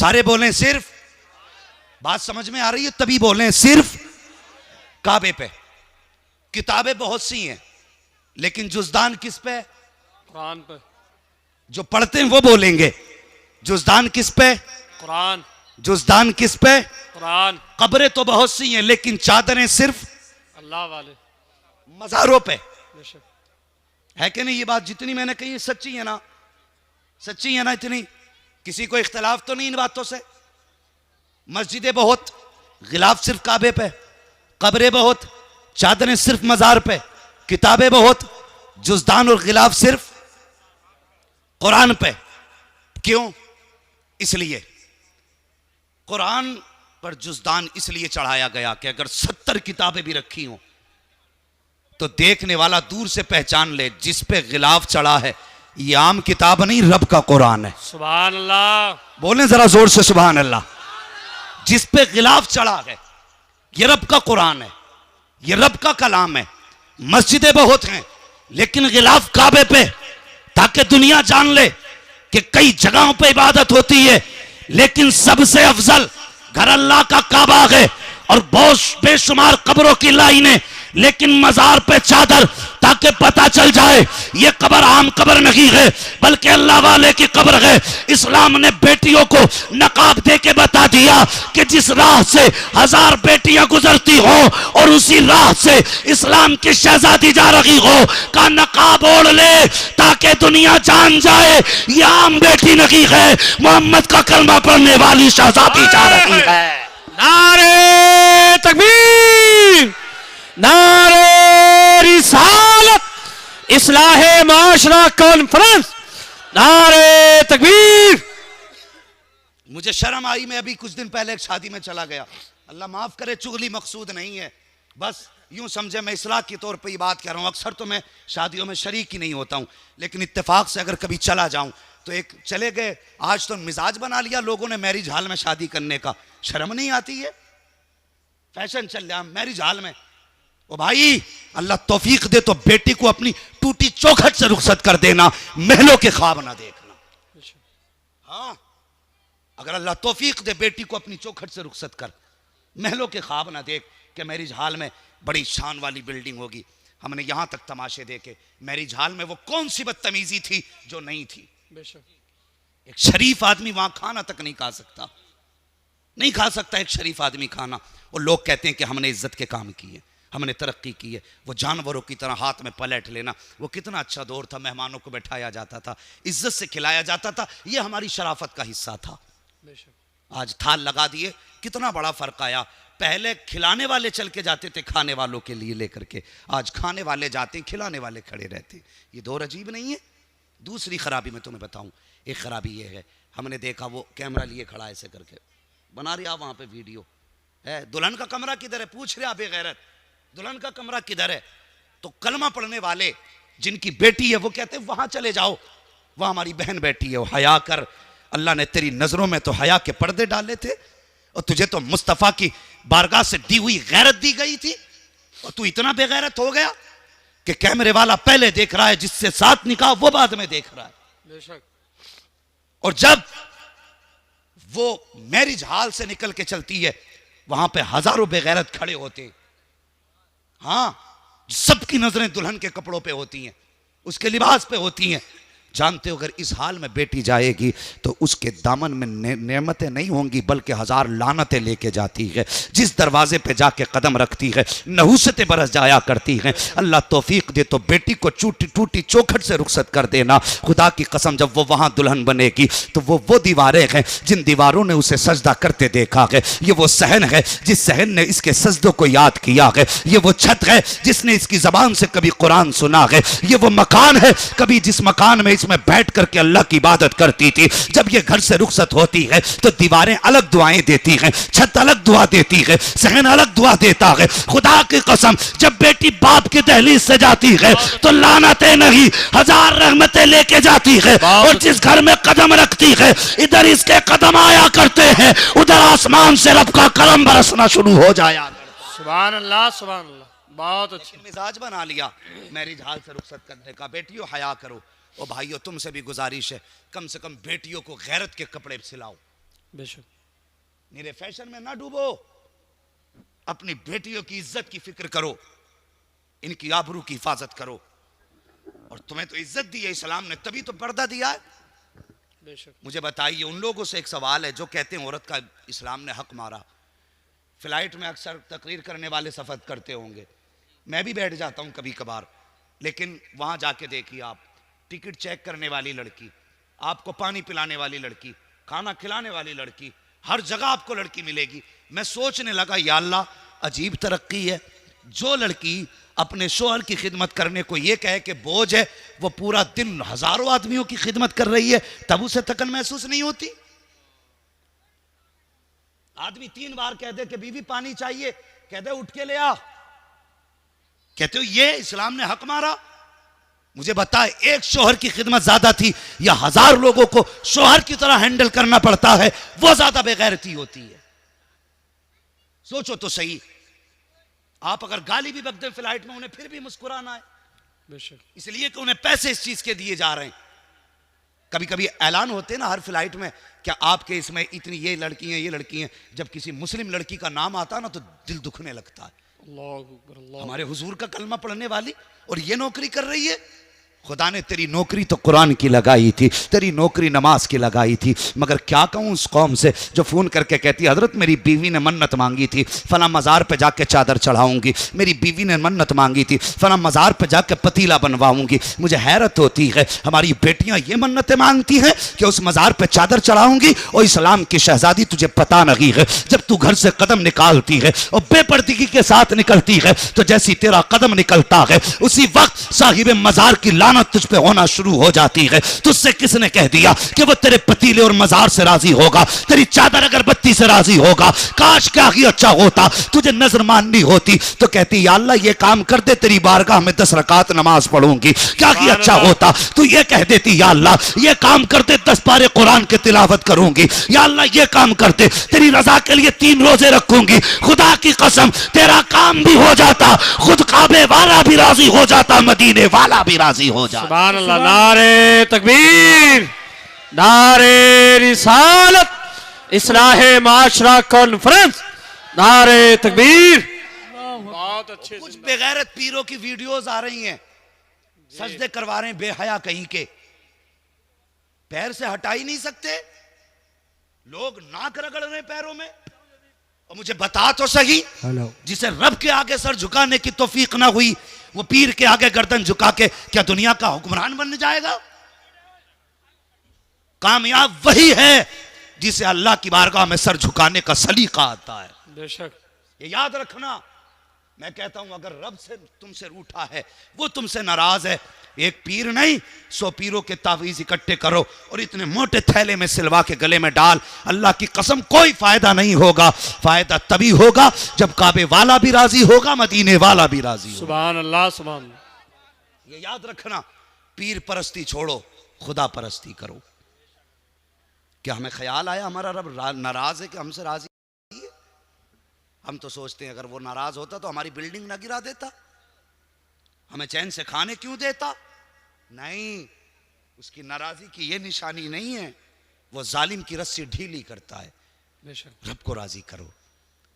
सारे बोलें सिर्फ, बात समझ में आ रही है? तभी बोलें सिर्फ काबे पे। किताबें बहुत सी हैं, लेकिन जुज़दान किस पे? कुरान पे। जो पढ़ते हैं वो बोलेंगे जुज़दान किस पे? कुरान। जुज़दान किस पे? कुरान। कब्रें तो बहुत सी हैं, लेकिन चादरें सिर्फ अल्लाह वाले मज़ारों पे। बेशक है कि नहीं? ये बात जितनी मैंने कही सच्ची है ना? सच्ची है ना? इतनी किसी को इख्तलाफ तो नहीं इन बातों से? मस्जिदें बहुत, गिलाफ सिर्फ काबे पे, कब्रें बहुत, चादरें सिर्फ मज़ार पे, किताबें बहुत, जुज़दान और गिलाफ सिर्फ कुरान पे। क्यों? इसलिए कुरान पर जुज़दान इसलिए चढ़ाया गया कि अगर 70 किताबें भी रखी हों तो देखने वाला दूर से पहचान ले जिस पे गिलाफ चढ़ा है ये आम किताब नहीं, रब का कुरान है। सुभान अल्लाह। बोलें जरा जोर से सुभान अल्लाह। जिस पे गिलाफ चढ़ा है ये रब का कुरान है, ये रब का कलाम है। मस्जिदें बहुत हैं, लेकिन गिलाफ काबे पे, ताकि दुनिया जान ले कि कई जगहों पे इबादत होती है, लेकिन सबसे अफजल घर अल्लाह का काबा है। और बहुत बेशुमार कब्रों की लाइनें, लेकिन मजार पे चादर, ताकि पता चल जाए ये कब्र आम कब्र नहीं है, बल्कि अल्लाह वाले की कब्र है। इस्लाम ने बेटियों को नकाब दे के बता दिया कि जिस राह से 1000 बेटियां गुजरती हो और उसी राह से इस्लाम की शहजादी जा रही हो, का नकाब ओढ़ ले ताकि दुनिया जान जाए ये आम बेटी नहीं है, मोहम्मद का कलमा पढ़ने वाली शहजादी जा रही है। नारे तकबीर, नारे रिसालत, इस्लाहे माशरा कॉन्फ्रेंस, नारे तकबीर। मुझे शर्म आई, मैं अभी कुछ दिन पहले एक शादी में चला गया। अल्लाह माफ करे, चुगली मकसूद नहीं है, बस यूं समझे मैं इस्लाह के तौर पे ये बात कह रहा हूं। अक्सर तो मैं शादियों में शरीक ही नहीं होता हूं, लेकिन इत्तेफाक से अगर कभी चला जाऊं तो एक चले गए। आज तो मिजाज बना लिया लोगों ने मैरिज हॉल में शादी करने का। शर्म नहीं आती है? फैशन चल रहा मैरिज हॉल में। ओ भाई, अल्लाह तौफीक दे तो बेटी को अपनी टूटी चौखट से रुखसत कर देना, महलों के ख्वाब ना देखना। हाँ, अगर अल्लाह तौफीक दे बेटी को अपनी चौखट से रुखसत कर, महलों के ख्वाब ना देख कि मैरिज हॉल में बड़ी शान वाली बिल्डिंग होगी। हमने यहां तक तमाशे देखे, मैरिज हॉल में वो कौन सी बदतमीजी थी जो नहीं थी। एक शरीफ आदमी वहां खाना तक नहीं खा सकता, नहीं खा सकता एक शरीफ आदमी खाना। और लोग कहते हैं कि हमने इज्जत के काम किए, हमने तरक्की की है। वो जानवरों की तरह हाथ में पलट लेना, वो कितना अच्छा दौर था। मेहमानों को बैठाया जाता था, इज्जत से खिलाया जाता था, ये हमारी शराफत का हिस्सा था। आज थाल लगा दिए, कितना बड़ा फर्क आया। पहले खिलाने वाले चल के जाते थे खाने वालों के लिए लेकर के, आज खाने वाले जाते हैं, खिलाने वाले खड़े रहते हैं। ये दौर अजीब नहीं है? दूसरी खराबी मैं तुम्हें बताऊं, एक खराबी ये है, हमने देखा वो कैमरा लिए खड़ा ऐसे करके बना रहा, वहां पे वीडियो है। दुल्हन का कमरा किधर है? पूछ रहा बेगैरत, दुल्हन का कमरा किधर है? तो कलमा पढ़ने वाले जिनकी बेटी है वो कहते हैं वहां चले जाओ, वहां हमारी बहन बैठी है, वो हया कर। अल्लाह ने तेरी नजरों में तो हया के पर्दे डाले थे, और तुझे तो मुस्तफा की बारगाह से दी हुई गैरत दी गई थी, और तू इतना बेगैरत हो गया कि कैमरे वाला पहले देख रहा है, जिससे साथ निकाह वो बाद में देख रहा है। बेशक। और जब वो मैरिज हॉल से निकल के चलती है, वहां पे हजारों बेगैरत खड़े होते। हाँ, सबकी नजरें दुल्हन के कपड़ों पे होती हैं, उसके लिबास पे होती हैं। जानते हो अगर इस हाल में बेटी जाएगी तो उसके दामन में नेमतें नहीं होंगी, बल्कि 1000 लानतें लेके जाती है। जिस दरवाजे पे जाके कदम रखती है नहूसतें बरस जाया करती हैं। अल्लाह तौफीक दे तो बेटी को टूटी टूटी चौखट से रुखसत कर देना। खुदा की कसम, जब वो वहां दुल्हन बनेगी तो वो दीवारें हैं जिन दीवारों ने उसे सजदा करते देखा है। ये वो सहन है जिस सहन ने इसके सजदों को याद किया है। ये वो छत है जिसने इसकी जबान से कभी कुरान सुना है। ये वो मकान है कभी जिस मकान में में बैठ करके अल्लाह की इबादत करती थी। जब ये घर से रुखसत होती है तो दीवारें अलग दुआएं देती हैं, छत अलग दुआ देती है, सहन अलग दुआ देता है। खुदा की कसम, जब बेटी बाप की दहलीज से जाती है तो लानतें नहीं 1000 रहमतें लेके जाती है। और जिस घर में कदम रखती है इधर इसके कदम आया करते हैं, उधर आसमान से रब का करम बरसना शुरू हो जाया। सुभान अल्लाह, सुभान अल्लाह। बहुत अच्छा मिजाज बना लिया मैरिज हाल से रुखसत करने का। बेटियों हया करो। ओ भाइयों, तुमसे भी गुजारिश है, कम से कम बेटियों को गैरत के कपड़े सिलाओ। बेशक। मेरे फैशन में ना डूबो, अपनी बेटियों की इज्जत की फिक्र करो, इनकी आबरू की हिफाजत करो। और तुम्हें तो इज्जत दी है इस्लाम ने, तभी तो पर्दा दिया है। बेशक। मुझे बताइए, उन लोगों से एक सवाल है जो कहते हैं औरत का इस्लाम ने हक मारा। फ्लाइट में अक्सर तकरीर करने वाले सफर करते होंगे, मैं भी बैठ जाता हूं कभी कभार, लेकिन वहां जाके देखिए आप, टिकट चेक करने वाली लड़की, आपको पानी पिलाने वाली लड़की, खाना खिलाने वाली लड़की, हर जगह आपको लड़की मिलेगी। मैं सोचने लगा, या अल्लाह अजीब तरक्की है। जो लड़की अपने शोहर की खिदमत करने को ये कहे कि बोझ है, वो पूरा दिन हजारों आदमियों की खिदमत कर रही है, तब उसे थकन महसूस नहीं होती। आदमी 3 बार कह दे कि बीवी पानी चाहिए, कह दे उठ के ले आ, कहते हो ये इस्लाम ने हक मारा। मुझे बताए, एक शोहर की खिदमत ज्यादा थी या 1000 लोगों को शोहर की तरह हैंडल करना पड़ता है, वो ज्यादा बेगैरती होती है? सोचो तो सही। आप अगर गाली भी बक दें फ्लाइट में, उन्हें फिर भी मुस्कुराना है, बेशक। इसलिए कि उन्हें पैसे इस चीज के दिए जा रहे हैं। कभी कभी ऐलान होते हैं ना हर फ्लाइट में, क्या आपके इसमें इतनी ये लड़की हैं, ये लड़की हैं। जब किसी मुस्लिम लड़की का नाम आता ना तो दिल दुखने लगता है। अल्लाह अकबर, अल्लाह। हमारे हुजूर का कलमा पढ़ने वाली और ये नौकरी कर रही है। खुदा ने तेरी नौकरी तो कुरान की लगाई थी, तेरी नौकरी नमाज की लगाई थी, मगर क्या कहूँ उस कौम से जो फोन करके कहती है, हजरत मेरी बीवी ने मन्नत मांगी थी, फला मज़ार पे जाके चादर चढ़ाऊंगी, मेरी बीवी ने मन्नत मांगी थी, फला मज़ार पे जाके पतीला बनवाऊंगी। मुझे हैरत होती है, हमारी बेटियां ये मन्नतें मांगती हैं कि उस मज़ार पे चादर चढ़ाऊंगी। और इस्लाम की शहजादी, तुझे पता नहीं है, जब तू घर से कदम निकालती है और बेपर्दगी के साथ निकलती है, तो जैसी तेरा कदम निकलता है उसी वक्त साहिब मज़ार की लानत तुझ पे होना शुरू हो जाती है। तुझसे किसने कह दिया कि वो तेरे पतीले और मजार से राजी होगा, तेरी चादर अगरबत्ती से राजी होगा? काश क्या ही अच्छा होता, तुझे नजर माननी होती तो कहती, या अल्लाह ये काम कर दे, तेरी बारगाह में 10 रकात नमाज पढ़ूंगी। क्या ही अच्छा होता, तू ये कह देती, या अल्लाह ये काम कर दे, 10 पारे कुरान की तिलावत करूंगी। या अल्लाह ये काम कर दे, तेरी रजा के लिए 3 रोजे रखूंगी। खुदा की कसम, तेरा काम भी हो जाता, खुद काबे वाला भी राजी हो जाता, मदीने वाला भी राजी हो जाता। सुभान अल्लाह। नारे तकबीर, नारे रिसालत, इस्लाहे माशरा कॉन्फ्रेंस, नारे तकबीर। बहुत अच्छे। कुछ बेगैरत पीरों की वीडियोस आ रही हैं, सजदे करवा रहे हैं बेहया कहीं के, पैर से हटा ही नहीं सकते, लोग नाक रगड़ रहे हैं पैरों में। और मुझे बता तो सही, जिसे रब के आगे सर झुकाने की तौफीक ना हुई, वो पीर के आगे गर्दन झुका के क्या दुनिया का हुक्मरान बन जाएगा? कामयाब वही है जिसे अल्लाह की बारगाह में सर झुकाने का सलीका आता है। बेशक। ये याद रखना। मैं कहता हूं, अगर रब से तुमसे रूठा है, वो तुमसे नाराज है, एक पीर नहीं 100 पीरों के तावीज इकट्ठे करो और इतने मोटे थैले में सिलवा के गले में डाल, अल्लाह की कसम कोई फायदा नहीं होगा। फायदा तभी होगा जब काबे वाला भी राजी होगा, मदीने वाला भी राजी होगा। सुभान अल्लाह, सुभान अल्लाह। ये याद रखना, पीर परस्ती छोड़ो, खुदा परस्ती करो। क्या हमें ख्याल आया हमारा रब नाराज है कि हमसे राजी है? हम तो सोचते हैं अगर वो नाराज होता तो हमारी बिल्डिंग ना गिरा देता, हमें चैन से खाने क्यों देता? नहीं, उसकी नाराजगी की ये निशानी नहीं है, वो जालिम की रस्सी ढीली करता है। रब को राजी करो,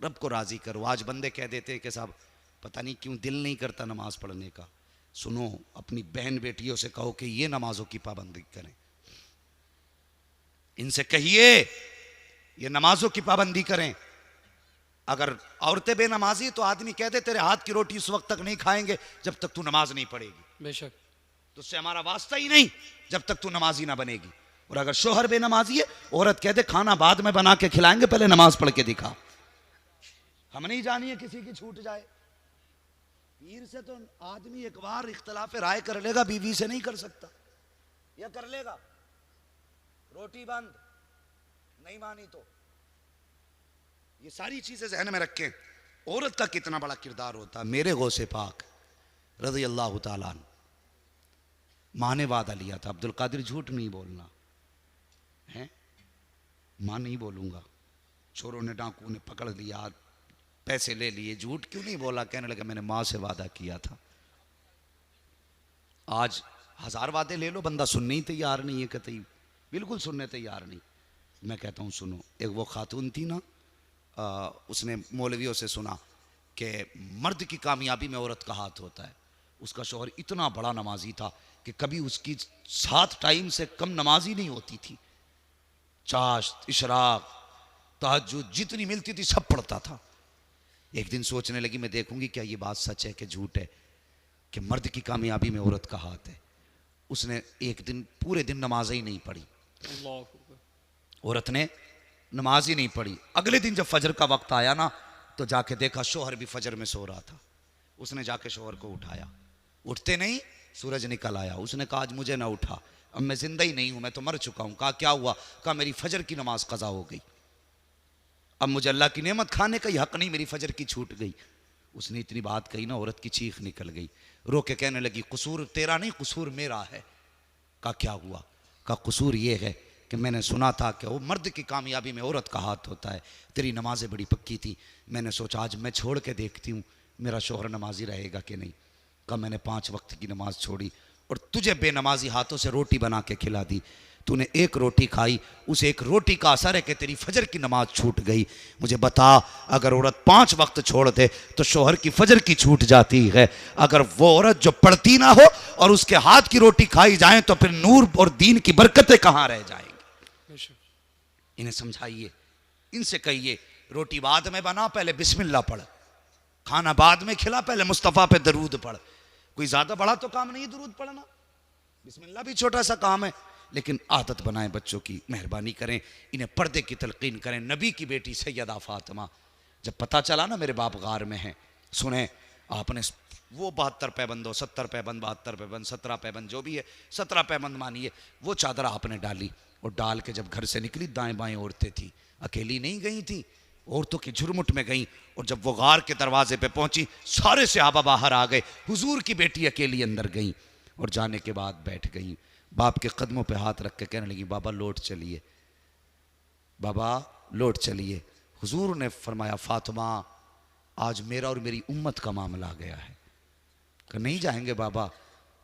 रब को राजी करो। आज बंदे कह देते हैं कि साहब पता नहीं क्यों दिल नहीं करता नमाज पढ़ने का। सुनो, अपनी बहन बेटियों से कहो कि ये नमाजों की पाबंदी करें, इनसे कहिए ये नमाजों की पाबंदी करें। अगर औरतें बेनमाजी तो आदमी कह दे तेरे हाथ की रोटी उस वक्त तक नहीं खाएंगे जब तक तू नमाज नहीं पढ़ेगी। बेशक। तो उससे हमारा वास्ता ही नहीं जब तक तू नमाजी ना बनेगी। और अगर शोहर बेनमाजी है, औरत कह दे खाना बाद में बना के खिलाएंगे, पहले नमाज पढ़ के दिखा। हम नहीं जानिए किसी की छूट जाए। पीर से तो आदमी एक बार इख्तलाफ राय कर लेगा, बीवी से नहीं कर सकता। या कर लेगा, रोटी बंद, नहीं मानी तो। ये सारी चीजें ज़हन में रखें। औरत का कितना बड़ा किरदार होता है। मेरे गौसे पाक रज़ी अल्लाह ताला अन्हु, माँ ने वादा लिया था, अब्दुल कादिर झूठ नहीं बोलना है, माँ नहीं बोलूंगा। चोरों ने, डाकू ने पकड़ लिया, पैसे ले लिए, झूठ क्यों नहीं बोला? कहने लगा मैंने माँ से वादा किया था। आज 1000 वादे ले लो, बंदा सुनने ही तैयार नहीं है, कतई बिल्कुल सुनने तैयार नहीं। मैं कहता हूँ सुनो, एक वो खातून थी ना, उसने मौलवियों से सुना कि मर्द की कामयाबी में औरत का हाथ होता है। उसका शौहर इतना बड़ा नमाजी था कि कभी उसकी 7 टाइम से कम नमाज ही नहीं होती थी। चाश्त, इशराक, तहज्जुद जितनी मिलती थी सब पढ़ता था। एक दिन सोचने लगी मैं देखूंगी क्या ये बात सच है कि झूठ है कि मर्द की कामयाबी में औरत का हाथ है। उसने एक दिन पूरे दिन नमाज ही नहीं पढ़ी, औरत ने नमाज ही नहीं पढ़ी। अगले दिन जब फजर का वक्त आया ना तो जाके देखा शौहर भी फजर में सो रहा था। उसने जाके शौहर को उठाया, उठते नहीं सूरज निकल आया। उसने कहा आज मुझे ना उठा, अब मैं जिंदा ही नहीं हूं, मैं तो मर चुका हूं। कहा क्या हुआ? कहा मेरी फजर की नमाज कज़ा हो गई, अब मुझे अल्लाह की नेमत खाने का ही हक नहीं, मेरी फजर की छूट गई। उसने इतनी बात कही ना, औरत की चीख निकल गई, रो के कहने लगी कसूर तेरा नहीं कसूर मेरा है। कहा क्या हुआ? कहा कसूर ये है कि मैंने सुना था कि वो मर्द की कामयाबी में औरत का हाथ होता है, तेरी नमाजें बड़ी पक्की थी, मैंने सोचा आज मैं छोड़ के देखती हूँ मेरा शौहर नमाजी रहेगा कि नहीं। कहा मैंने 5 वक्त की नमाज छोड़ी और तुझे बेनमाजी हाथों से रोटी बना के खिला दी, तूने एक रोटी खाई, उस एक रोटी का असर है कि तेरी फजर की नमाज छूट गई। मुझे बता अगर औरत 5 वक्त छोड़ दे तो शौहर की फजर की छूट जाती है, अगर वो औरत जो पढ़ती ना हो और उसके हाथ की रोटी खाई जाए तो फिर नूर और दीन की बरकतें कहाँ रह जाएंगी। इन्हें समझाइए, इनसे कहिए रोटी बाद में बना, पहले बिस्मिल्लाह पढ़, खाना बाद में खिला, पहले मुस्तफ़ा पे दरूद पढ़। कोई ज्यादा बड़ा तो काम नहीं दरूद पढ़ना, बिस्मिल्लाह भी छोटा सा काम है, लेकिन आदत बनाएं बच्चों की, मेहरबानी करें, इन्हें पर्दे की तलकीन करें। नबी की बेटी सैयदा फातिमा, जब पता चला ना मेरे बाप गार में हैं, सुने आपने वो 72 पैबंद, 70 पैबंद, 72 पैबंद, 17 पैबंद जो भी है, 17 पैबंद मानिए, वो चादर आपने डाली और डाल के जब घर से निकली दाएं बाएं औरतें थी, अकेली नहीं गई थी, औरतों की झुरमुट में गई। और जब वो गार के दरवाजे पे पहुंची सारे सहाबा बाहर आ गए, हुजूर की बेटी अकेली अंदर गई और जाने के बाद बैठ गई, बाप के कदमों पे हाथ रख के कहने लगी बाबा लौट चलिए, बाबा लौट चलिए। हुजूर ने फरमाया फातिमा आज मेरा और मेरी उम्मत का मामला आ गया है। कहा नहीं जाएंगे बाबा?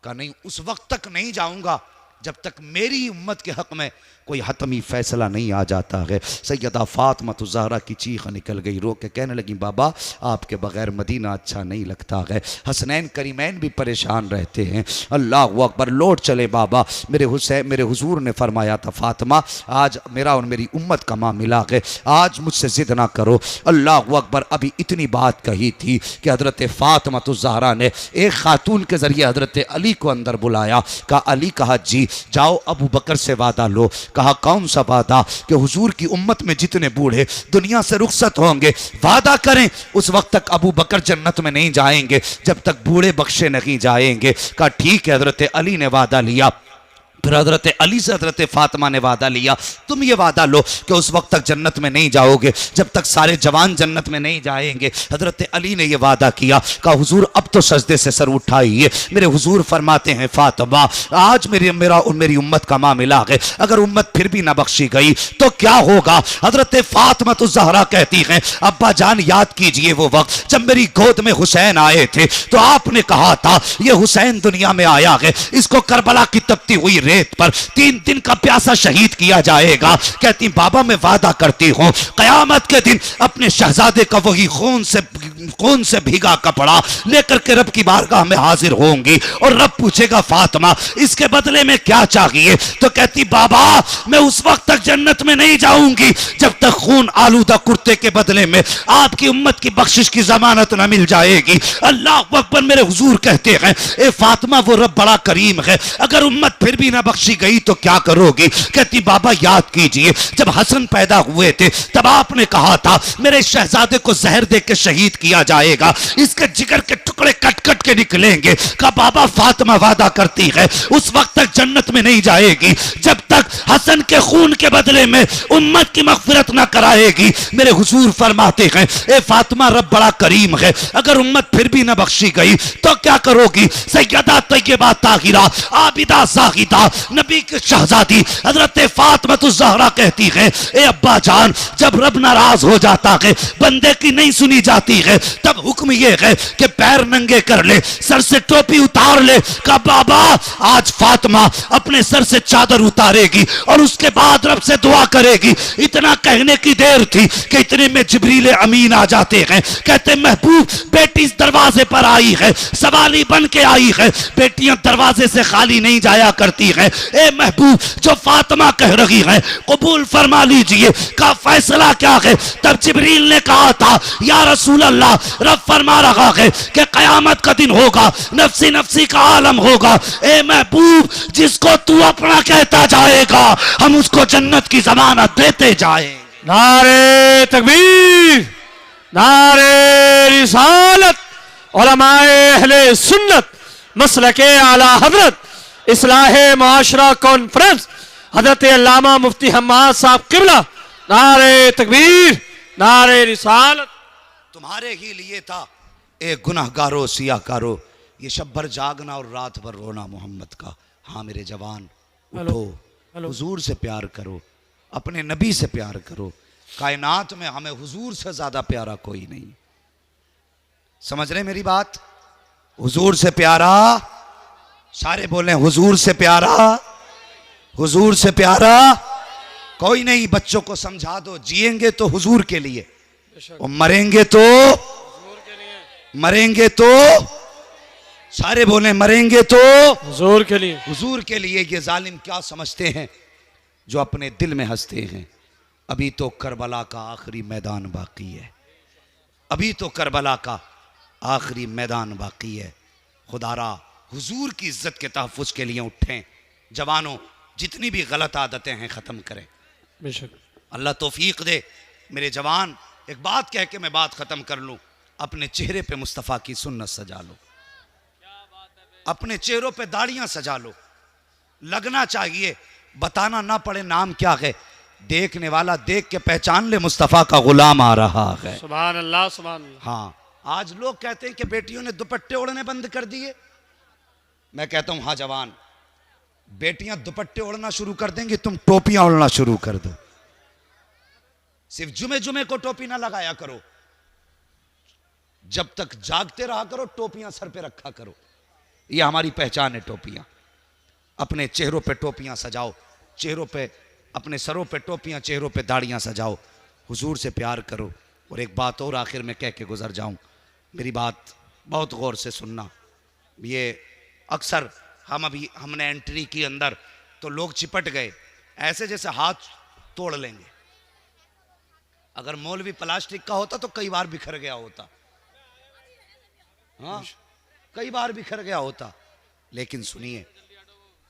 कहा नहीं, उस वक्त तक नहीं जाऊंगा जब तक मेरी उम्मत के हक में कोई हतमी फैसला नहीं आ जाता है। सैयदा फातिमा तो ज़हरा की चीख निकल गई, रो के कहने लगी बाबा आपके बगैर मदीना अच्छा नहीं लगता है, हसनैन करीमैन भी परेशान रहते हैं। अल्लाह अकबर, लौट चले बाबा। मेरे हुजूर ने फरमाया था फातिमा आज मेरा और मेरी उम्मत का मामला है, आज मुझसे ज़िद ना करो। अल्लाह अकबर, अभी इतनी बात कही थी कि हज़रत फातिमा तो ज़हरा ने एक खातून के ज़रिए हज़रत अली को अंदर बुलाया। कहा अली, कहा जी जाओ अबू बकर से वादा लो। कहा कौन सा वादा? कि हुजूर की उम्मत में जितने बूढ़े दुनिया से रुखसत होंगे वादा करें उस वक्त तक अबू बकर जन्नत में नहीं जाएंगे जब तक बूढ़े बख्शे नहीं जाएंगे। कहा ठीक है। हजरत अली ने वादा लिया, फिर हजरत अली से हजरत फातिमा ने वादा लिया, तुम ये वादा लो कि उस वक्त तक जन्नत में नहीं जाओगे जब तक सारे जवान जन्नत में नहीं जाएंगे। हजरत अली ने ये वादा किया। कहा हुजूर अब तो सजदे से सर उठाइए। मेरे हुजूर फरमाते हैं फातिमा आज मेरा और मेरी उम्मत का मामला है, अगर उम्मत फिर भी ना बख्शी गई तो क्या होगा? हजरत फातिमा तो ज़हरा कहती हैं अब्बा जान याद कीजिए वो वक्त जब मेरी गोद में हुसैन आए थे तो आपने कहा था ये हुसैन दुनिया में आया है, इसको करबला की तपती हुई रेत पर 3 दिन का प्यासा शहीद किया जाएगा। कहती बाबा मैं वादा करती हूँ कयामत के दिन अपने शहजादे का वही खून से भीगा कपड़ा लेकर के रब की बारगाह में हाजिर होंगी और रब पूछेगा फातिमा इसके बदले में क्या चाहिए? तो कहती बाबा मैं उस वक्त तक जन्नत में नहीं जाऊंगी जब तक खून आलूदा कुर्ते के बदले में आपकी उम्मत की बख्शिश की जमानत न मिल जाएगी। अल्लाह अकबर। मेरे हुजूर कहते हैं ए फातिमा वो रब बड़ा करीम है, अगर उम्मत फिर भी ना बख्शी गई तो क्या करोगी? कहती बाबा याद कीजिए जब हसन पैदा हुए थे तब आपने कहा था मेरे शहजादे को जहर दे के शहीद किया जाएगा, इसके जिगर के टुकड़े कट कट के निकलेंगे। कहा बाबा फातिमा वादा करती है उस वक्त तक जन्नत में नहीं जाएगी जब तक हसन के खून के बदले में उम्मत की मगफिरत ना कराएगी। मेरे हुजूर फरमाते हैं ए फातिमा रब बड़ा करीम है, अगर उम्मत फिर भी ना बख्शी गई तो क्या करोगी? सैयदा तैयबा ताहिरा आबिदा जाहिदा नबी की शहजादी हजरत फातिमा तो ज़हरा कहती है ए अब्बा जान जब रब नाराज हो जाता है बंदे की नहीं सुनी जाती है तब हुक्म ये है कि पैर नंगे कर ले, सर से टोपी उतार ले। कहा बाबा आज फातिमा अपने सर से चादर उतारेगी और उसके बाद रब से दुआ करेगी। इतना कहने की देर थी कि इतने में जिब्रील अमीन आ जाते हैं। कहते महबूब बेटी इस दरवाजे पर आई है, सवाली बन के आई है, बेटियां दरवाजे से खाली नहीं जाया करती हैं। ए महबूब जो फातिमा कह रही है कबूल फरमा लीजिए। का फैसला क्या है? तब जिब्रील ने कहा था या रसूल अल्लाह, रब फरमा रहा है कि कयामत का दिन होगा, नफ्सी नफ्सी का आलम होगा। ए महबूब जिसको तू अपना कहता जाएगा हम उसको जन्नत की जमानत देते जाएंगे। नारे तकबीर, नारे रिसालत, उलमाए अहले सुन्नत, मसलके आला हजरत, इस्लाहे माशरा कॉन्फ्रेंस, हजरत अल्लामा मुफ्ती हम्माद साहब किबला। नारे तकबीर, नारे रिसालत। तुम्हारे ही लिए था ए गुनहगारो सियाकारो, ये शब भर जागना और रात भर रोना मोहम्मद का। हाँ मेरे जवान उठो, हुजूर से प्यार करो, अपने नबी से प्यार करो। कायनात में हमें हुजूर से ज्यादा प्यारा कोई नहीं। समझ रहे मेरी बात? हुजूर से प्यारा, सारे बोले हुजूर से प्यारा, हुजूर से प्यारा कोई नहीं। बच्चों को समझा दो, जिएंगे तो हुजूर के लिए और मरेंगे तो सारे बोले मरेंगे तो हुजूर के लिए, हुजूर के लिए। ये जालिम क्या समझते हैं जो अपने दिल में हंसते हैं? अभी तो करबला का आखिरी मैदान बाकी है, अभी तो करबला का आखिरी मैदान बाकी है। खुदारा हुजूर की इज्जत के तहफ़्फ़ुज़ के लिए उठें। जवानों जितनी भी गलत आदतें हैं ख़त्म करें। बेशक अल्लाह तौफीक दे। मेरे जवान एक बात कह के मैं बात ख़त्म कर लूँ। अपने चेहरे पे मुस्तफ़ा की सुन्नत सजा लो, अपने चेहरों पे दाढ़ियाँ सजा लो, लगना चाहिए, बताना ना पड़े नाम क्या है। देखने वाला देख के पहचान ले मुस्तफ़ा का गुलाम आ रहा है। सुभान अल्लाह, सुभान अल्लाह। हाँ आज लोग कहते हैं कि बेटियों ने दुपट्टे ओढ़ने बंद कर दिए। मैं कहता हूं हाँ जवान, बेटियां दुपट्टे ओढ़ना शुरू कर देंगी, तुम टोपियां ओढ़ना शुरू कर दो। सिर्फ जुमे जुमे को टोपी ना लगाया करो, जब तक जागते रहा करो टोपियां सर पे रखा करो। ये हमारी पहचान है टोपियां। अपने चेहरों पे टोपियां सजाओ, चेहरों पे, अपने सरों पे टोपियां, चेहरों पे दाढ़ियां सजाओ। हुजूर से प्यार करो। और एक बात और आखिर में कह के गुजर जाऊं, मेरी बात बहुत गौर से सुनना। ये अक्सर हमने एंट्री की अंदर तो लोग चिपट गए ऐसे जैसे हाथ तोड़ लेंगे। अगर मौलवी प्लास्टिक का होता तो कई बार बिखर गया होता, हाँ कई बार बिखर गया होता। लेकिन सुनिए,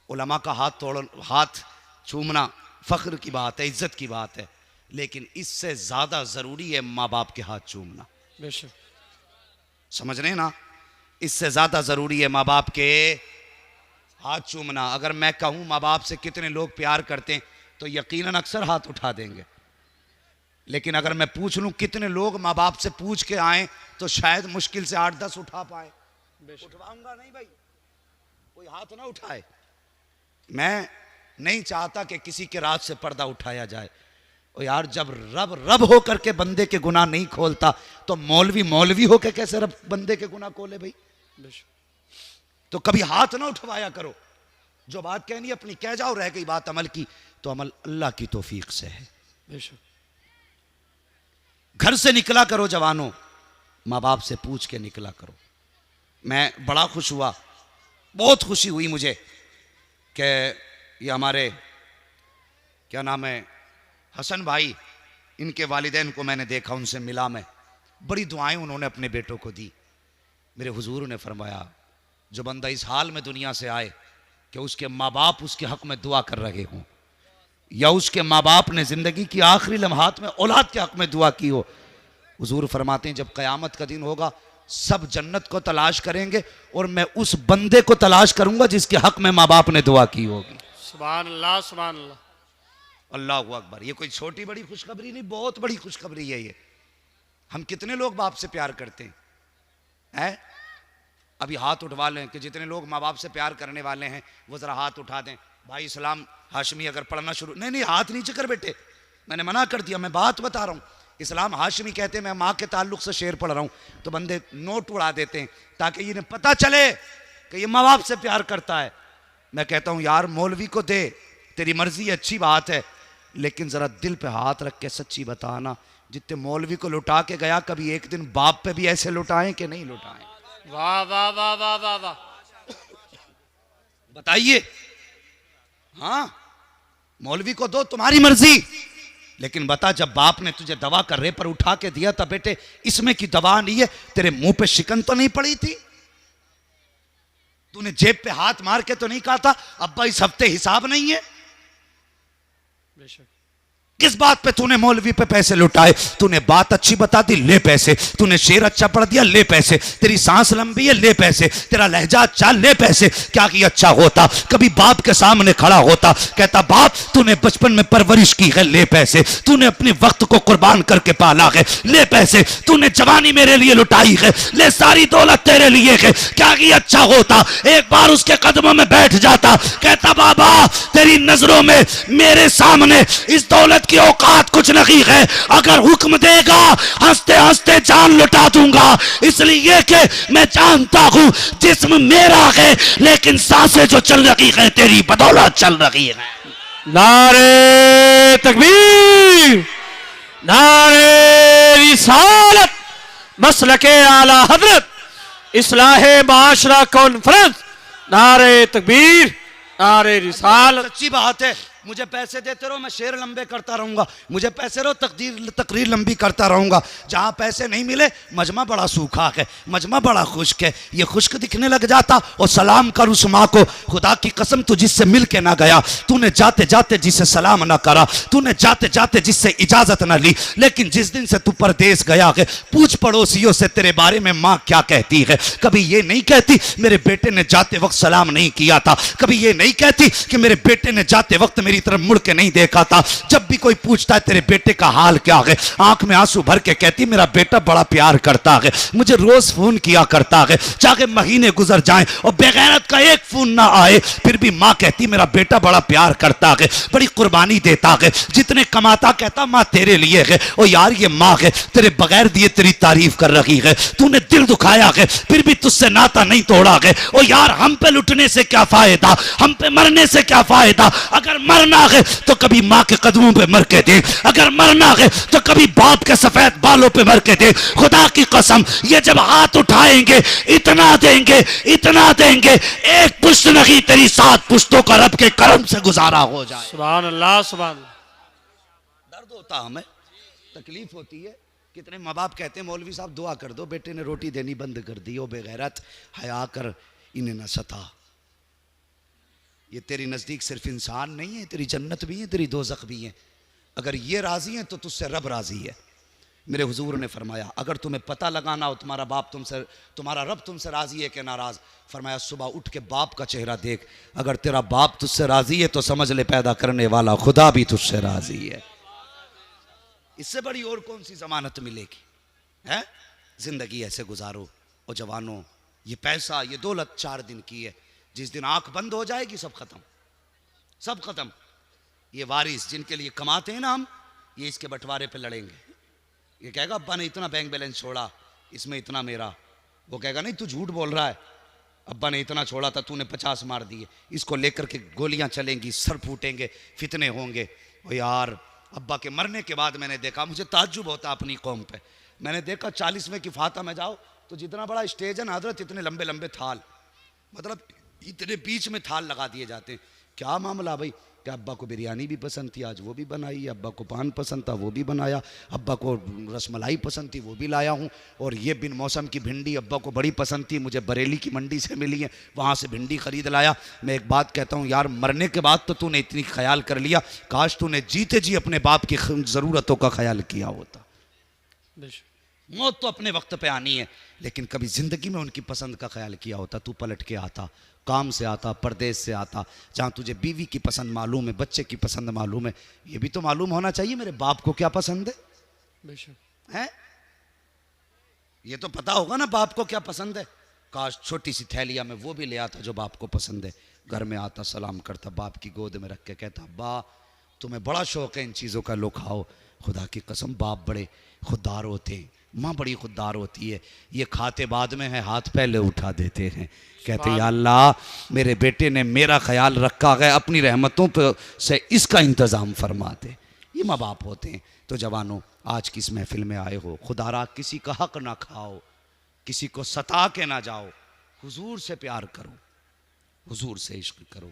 उलमा का हाथ चूमना फख्र की बात है, इज्जत की बात है, लेकिन इससे ज्यादा जरूरी है माँ बाप के हाथ चूमना। बेशक समझ रहे हैं ना? इससे ज्यादा जरूरी है माँ बाप के हाथ चूमना। अगर मैं कहूं माँ बाप से कितने लोग प्यार करते हैं तो यकीनन अक्सर हाथ उठा देंगे। लेकिन अगर मैं पूछ लूं कितने लोग माँ बाप से पूछ के आए तो शायद मुश्किल से 8-10 उठा पाए। उठवाऊंगा नहीं भाई, कोई हाथ ना उठाए। मैं नहीं चाहता कि किसी के राज से पर्दा उठाया जाए। और यार जब रब हो करके बंदे के गुनाह नहीं खोलता तो मौलवी हो के कैसे रब बंदे के गुनाह खोले भाई? तो कभी हाथ ना उठवाया करो। जो बात कहनी अपनी कह जाओ, रह गई बात अमल की तो अमल अल्लाह की तौफीक से है। घर से निकला करो जवानों, माँ बाप से पूछ के निकला करो। मैं बड़ा खुश हुआ, बहुत खुशी हुई मुझे कि ये हमारे क्या नाम है हसन भाई, इनके वालिदैन को मैंने देखा, उनसे मिला मैं। बड़ी दुआएं उन्होंने अपने बेटों को दी। मेरे हुजूर ने फरमाया जो बंदा इस हाल में दुनिया से आए कि उसके माँ बाप उसके हक में दुआ कर रहे हों, या उसके माँ बाप ने जिंदगी की आखिरी लम्हात में औलाद के हक में दुआ की हो, हुजूर फरमाते हैं जब क़यामत का दिन होगा सब जन्नत को तलाश करेंगे और मैं उस बंदे को तलाश करूंगा जिसके हक में माँ बाप ने दुआ की होगी। सुभान अल्लाह, सुभान अल्लाह, अल्लाह अकबर। ये कोई छोटी बड़ी खुशखबरी नहीं, बहुत बड़ी खुशखबरी है ये। हम कितने लोग बाप से प्यार करते हैं? अभी हाथ उठवा लें कि जितने लोग माँ बाप से प्यार करने वाले हैं वो जरा हाथ उठा दें। भाई इस्लाम हाशमी अगर पढ़ना शुरू, नहीं हाथ नीचे कर बेटे, मैंने मना कर दिया। मैं बात बता रहा हूँ इस्लाम हाशमी कहते हैं मैं माँ के ताल्लुक से शेर पढ़ रहा हूँ तो बंदे नोट उड़ा देते हैं ताकि इन्हें पता चले कि ये माँ बाप से प्यार करता है। मैं कहता हूँ यार मौलवी को दे, तेरी मर्जी अच्छी बात है, लेकिन जरा दिल पे हाथ रख के सच्ची बताना, जितने मौलवी को लुटा के गया कभी एक दिन बाप पे भी ऐसे लुटाएं कि नहीं लुटाएं? वाह वाह वाह वाह वाह वाह, बताइए। हाँ मौलवी को दो, तुम्हारी मर्जी, लेकिन बता जब बाप ने तुझे दवा कर रहे पर उठा के दिया था, बेटे इसमें की दवा नहीं है, तेरे मुंह पे शिकन तो नहीं पड़ी थी? तूने जेब पे हाथ मार के तो नहीं कहा था अब्बा इस हफ्ते हिसाब नहीं है? बेशक। किस बात पे तूने मौलवी पे पैसे लुटाए? तूने बात अच्छी बता दी, ले पैसे। तूने शेर अच्छा पढ़ दिया, ले पैसे। तेरी सांस लंबी है, ले पैसे। तेरा लहजा अच्छा, ले पैसे। क्या कि अच्छा होता कभी बाप के सामने खड़ा होता, कहता बाप तूने बचपन में परवरिश की है, ले पैसे। तूने अपने वक्त को कुर्बान करके पाला है, ले पैसे। तूने जवानी मेरे लिए लुटाई है, ले सारी दौलत तेरे लिए है। क्या कि अच्छा होता एक बार उसके कदमों में बैठ जाता, कहता बाबा तेरी नजरों में मेरे सामने इस दौलत की औकात कुछ नहीं है, अगर हुक्म देगा हंसते हंसते जान लुटा दूंगा, इसलिए कि मैं जानता हूं जिस्म मेरा है लेकिन सांसें जो चल रही है तेरी बदौलत चल रही है। नारे तकबीर, नारे रिसालत, मसलके आला हजरत, इस्लाहे माशरा कॉन्फ्रेंस, नारे तकबीर, नारे रिसालत। सच्ची बात है, मुझे पैसे देते रहो मैं शेर लंबे करता रहूंगा, मुझे पैसे रहो तकरीर लंबी करता रहूंगा। जहां पैसे नहीं मिले मजमा बड़ा सूखा है, मजमा बड़ा खुश्क है, ये खुश्क दिखने लग जाता और सलाम कर उस माँ को, खुदा की कसम तू जिससे मिल के ना गया, तूने जाते जाते जिससे सलाम ना करा, तूने जाते जाते जिससे इजाजत ना ली, लेकिन जिस दिन से तू परदेश गया है पूछ पड़ोसियों से तेरे बारे में माँ क्या कहती है। कभी ये नहीं कहती मेरे बेटे ने जाते वक्त सलाम नहीं किया था, कभी ये नहीं कहती कि मेरे बेटे ने जाते वक्त मेरी तरफ मुड़ के नहीं देखा था। जब भी कोई पूछता है तेरे बेटे का हाल क्या है, आंख में आंसू भर के कहती मेरा बेटा बड़ा प्यार करता है, मुझे रोज फोन किया करता है, चाहे महीने गुजर जाएं और बेगैरत का एक फोन ना आए फिर भी माँ कहती मेरा बेटा बड़ा प्यार करता है, बड़ी कुर्बानी देता है, जितने कमाता कहता माँ तेरे लिए है। और यार ये माँ है तेरे बगैर दिए तेरी तारीफ कर रही है, तूने दिल दुखाया है फिर भी तुझसे नाता नहीं तोड़ा है। और यार हम पे लुटने से क्या फायदा, हम पे मरने से क्या फायदा, अगर मरना है तो कभी माँ के कदमों पे मर के दे, अगर मरना है तो कभी बाप के सफेद बालों पे मर के दे। खुदा की कसम ये जब हाथ उठाएंगे इतना देंगे, इतना देंगे, एक पुश्त नहीं तेरी 7 पुश्तों का रब के करम से गुजारा हो जाए। सुभान अल्लाह, सुभान अल्लाह। दर्द होता हमें, तकलीफ होती है। कितने माँ बाप कहते हैं मौलवी साहब दुआ कर दो, बेटे ने रोटी देनी बंद कर दी, ओ बेगैरत हया कर इन्हें न सता। ये तेरी नज़दीक सिर्फ इंसान नहीं है, तेरी जन्नत भी है, तेरी दोज़ख भी है। अगर ये राज़ी है तो तुझसे रब राज़ी है। मेरे हुजूर ने फरमाया अगर तुम्हें पता लगाना हो तुम्हारा बाप तुमसे, तुम्हारा रब तुमसे राज़ी है कि नाराज़, फरमाया सुबह उठ के बाप का चेहरा देख, अगर तेरा बाप तुझसे राज़ी है तो समझ ले पैदा करने वाला खुदा भी तुझसे राज़ी है। इससे बड़ी और कौन सी जमानत मिलेगी है? जिंदगी ऐसे गुजारो। और जवानों ये पैसा ये दौलत 4 दिन की है, जिस दिन आंख बंद हो जाएगी सब खत्म, सब खत्म। ये वारिस जिनके लिए कमाते हैं ना हम, ये इसके बंटवारे पे लड़ेंगे। ये कहेगा अब्बा ने इतना बैंक बैलेंस छोड़ा, इसमें इतना मेरा, वो कहेगा नहीं तू झूठ बोल रहा है, अब्बा ने इतना छोड़ा था तूने 50 मार दिए। इसको लेकर के गोलियां चलेंगी, सर फूटेंगे, फितने होंगे। और यार अब्बा के मरने के बाद मैंने देखा, मुझे ताज्जुब होता अपनी कौम पे, मैंने देखा 40वें की फाता में जाओ तो जितना बड़ा स्टेज है ना हजरत, इतने लंबे लंबे थाल, मतलब इतने बीच में थाल लगा दिए जाते हैं। क्या मामला भाई? क्या अब्बा को बिरयानी भी पसंद थी आज वो भी बनाई, अब्बा को पान पसंद था वो भी बनाया, अब्बा को रसमलाई पसंद थी वो भी लाया हूँ, और ये बिन मौसम की भिंडी अब्बा को बड़ी पसंद थी, मुझे बरेली की मंडी से मिली है, वहाँ से भिंडी खरीद लाया। मैं एक बात कहता हूँ यार, मरने के बाद तो तूने इतनी ख्याल कर लिया, काश तूने जीते जी अपने बाप की ज़रूरतों का ख्याल किया होता। मौत तो अपने वक्त पे आनी है, लेकिन कभी ज़िंदगी में उनकी पसंद का ख्याल किया होता, तू पलट के आता, काम से आता, परदेश से आता, जहाँ तुझे बीवी की पसंद मालूम है, बच्चे की पसंद मालूम है, ये भी तो मालूम होना चाहिए मेरे बाप को क्या पसंद है? ये तो पता होगा ना बाप को क्या पसंद है। काश छोटी सी थैलिया में वो भी ले आता जो बाप को पसंद है, घर में आता, सलाम करता, बाप की गोद में रख के कहता अब्बा तुम्हें बड़ा शौक है इन चीज़ों का, लो खाओ। खुदा की कसम बाप बड़े खुददार होते हैं, माँ बड़ी खुददार होती है। ये खाते बाद में है, हाथ पहले उठा देते हैं, कहते या अल्लाह मेरे बेटे ने मेरा ख्याल रखा है, अपनी रहमतों पर से इसका इंतज़ाम फरमा दे। ये माँ बाप होते हैं। तो जवानों, आज किस महफिल में आए हो, खुदारा किसी का हक ना खाओ, किसी को सता के ना जाओ, हुजूर से प्यार करो, हुजूर से इश्क करो।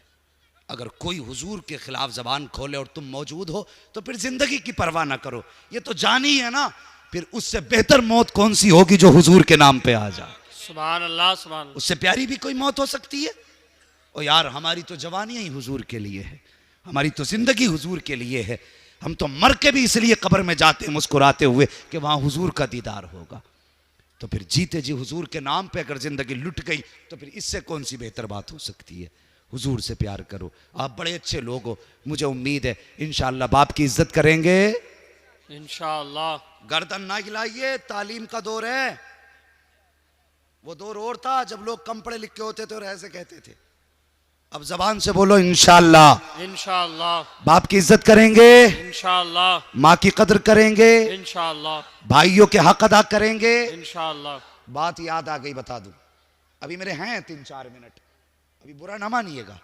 अगर कोई हुजूर के खिलाफ जबान खोले और तुम मौजूद हो तो फिर जिंदगी की परवाह ना करो। ये तो जान ही है ना, फिर उससे बेहतर मौत कौन सी होगी जो हुजूर के नाम पे आ जाए। सुभान अल्लाह, सुभान अल्लाह। उससे प्यारी भी कोई मौत हो सकती है? ओ यार, हमारी तो जवानियां ही हुजूर के लिए है, हमारी तो जिंदगी हुजूर के लिए है। हम तो मर के भी इसलिए कब्र में जाते हैं मुस्कुराते हुए कि वहां हुजूर का दीदार होगा। तो फिर जीते जी हुजूर के नाम पे अगर जिंदगी लुट गई तो फिर इससे कौन सी बेहतर बात हो सकती है। हुजूर से प्यार करो। आप बड़े अच्छे लोग हो, मुझे उम्मीद है इंशाअल्लाह बाप की इज्जत करेंगे इंशाअल्लाह। गर्दन ना हिलाइए, तालीम का दौर है। वो दौर और था जब लोग कम पढ़े लिखे होते थे और ऐसे कहते थे। अब जबान से बोलो इंशाअल्लाह। इंशाअल्लाह। बाप की इज्जत करेंगे, इंशाअल्लाह। माँ की कदर करेंगे, इंशाअल्लाह। भाइयों के हक अदा करेंगे। इंशाअल्लाह। बात याद आ गई, बता दूं, अभी मेरे हैं 3-4 मिनट, अभी बुरा ना मानिएगा,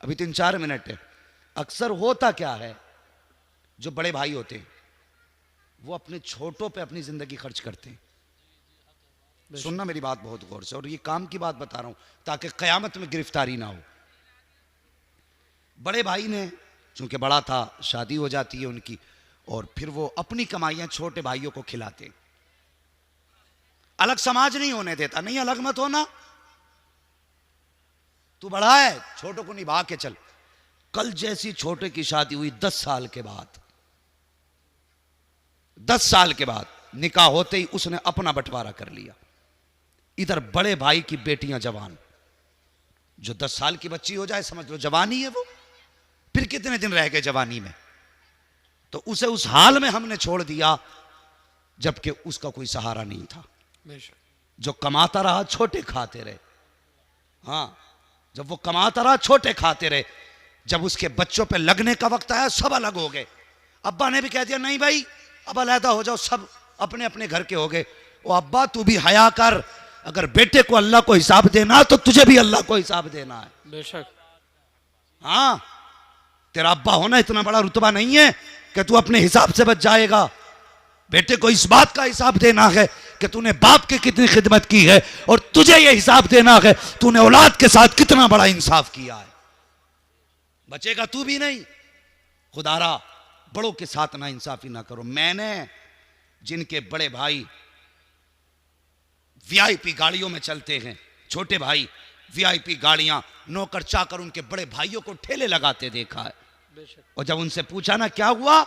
अभी 3-4 मिनट है। अक्सर होता क्या है, जो बड़े भाई होते हैं वो अपने छोटों पे अपनी जिंदगी खर्च करते हैं। सुनना मेरी बात बहुत गौर से, और ये काम की बात बता रहा हूं ताकि कयामत में गिरफ्तारी ना हो। बड़े भाई ने चूंकि बड़ा था, शादी हो जाती है उनकी, और फिर वो अपनी कमाइयां छोटे भाइयों को खिलाते। अलग समाज नहीं होने देता, नहीं अलग मत होना, तू बड़ा है, छोटों को निभा के चल। कल जैसी छोटे की शादी हुई 10 साल के बाद, 10 साल के बाद निकाह होते ही उसने अपना बंटवारा कर लिया। इधर बड़े भाई की बेटियां जवान, जो 10 साल की बच्ची हो जाए समझ लो जवानी है वो। फिर कितने दिन रह गए जवानी में, तो उसे उस हाल में हमने छोड़ दिया जबकि उसका कोई सहारा नहीं था। जो कमाता रहा छोटे खाते रहे। हाँ, जब वो कमाता रहा छोटे खाते रहे, जब उसके बच्चों पे लगने का वक्त आया सब अलग हो गए। अब्बा ने भी कह दिया नहीं भाई अब अलहदा हो जाओ, सब अपने अपने घर के हो गए। ओ अब्बा तू भी हया कर, अगर बेटे को अल्लाह को हिसाब देना तो तुझे भी अल्लाह को हिसाब देना है। बेशक। हाँ, तेरा अब्बा होना इतना बड़ा रुतबा नहीं है कि तू अपने हिसाब से बच जाएगा। बेटे को इस बात का हिसाब देना है कि तूने बाप की कितनी खिदमत की है, और तुझे यह हिसाब देना है तूने औलाद के साथ कितना बड़ा इंसाफ किया है। बचेगा तू भी नहीं। खुदारा बड़ों के साथ ना इंसाफी ना करो। मैंने जिनके बड़े भाई वीआईपी गाड़ियों में चलते हैं, छोटे भाई वीआईपी गाड़ियां, नौकर चाकर उनके बड़े भाइयों को ठेले लगाते देखा है। और जब उनसे पूछा ना क्या हुआ,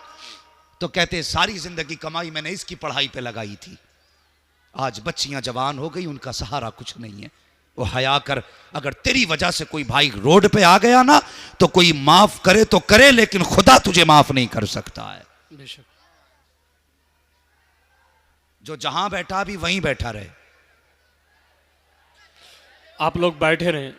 तो कहते सारी जिंदगी कमाई मैंने इसकी पढ़ाई पे लगाई थी, आज बच्चियां जवान हो गई, उनका सहारा कुछ नहीं है। वो हया कर, अगर तेरी वजह से कोई भाई रोड पे आ गया ना तो कोई माफ करे तो करे, लेकिन खुदा तुझे माफ नहीं कर सकता है। बेशक। जो जहां बैठा भी वहीं बैठा रहे। आप लोग बैठे रहें।